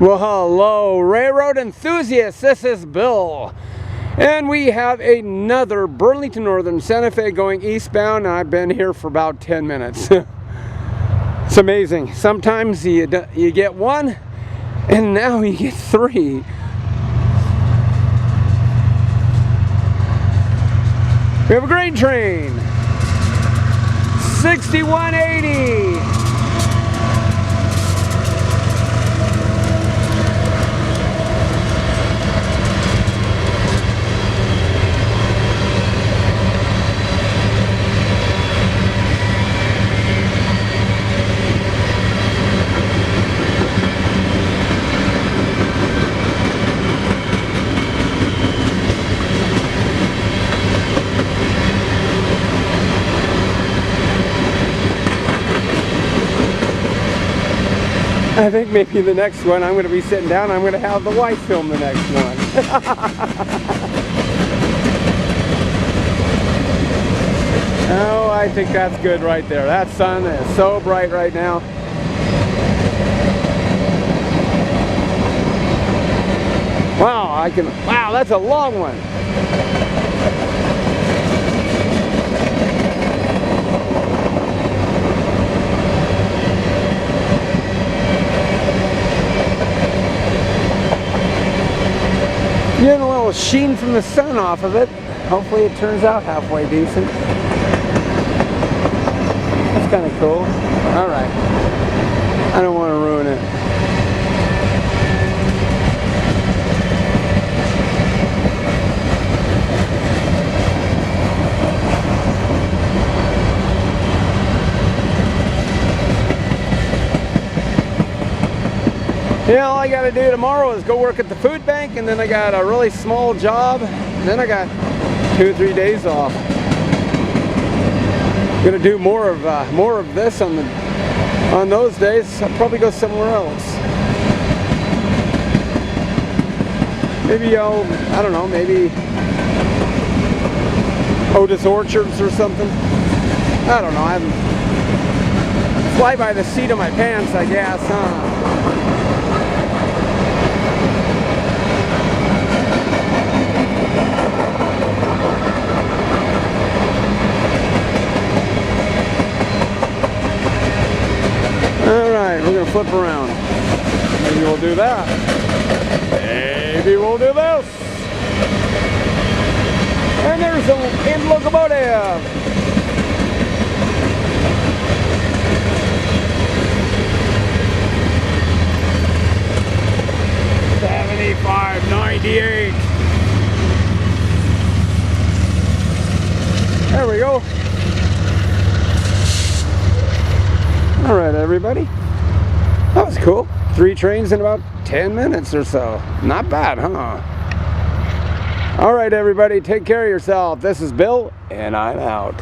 Well, hello, railroad enthusiasts. This is Bill. And we have another Burlington Northern Santa Fe going eastbound. And I've been here for about 10 minutes. It's amazing. Sometimes you get one, and now you get three. We have a grain train. 6180. I think maybe the next one I'm going to be sitting down, I'm going to have the wife film the next one. Oh, I think that's good right there. That sun is so bright right now. Wow, that's a long one. Getting a little sheen from the sun off of it. Hopefully it turns out halfway decent. That's kind of cool. Alright. I don't want to ruin it. Yeah, all I got to do tomorrow is go work at the food bank, and then I got a really small job, and then I got 2 or 3 days off. I'm gonna do more of this on those days. I'll probably go somewhere else. Maybe I don't know, maybe Otis Orchards or something. I don't know. I'm fly by the seat of my pants, I guess, huh? Alright, we're going to flip around. Maybe we'll do that. Maybe we'll do this. And there's the end locomotive. $75.98. There we go. All right, everybody. That was cool. 3 trains in about 10 minutes or so. Not bad, huh? All right, everybody. Take care of yourself. This is Bill, and I'm out.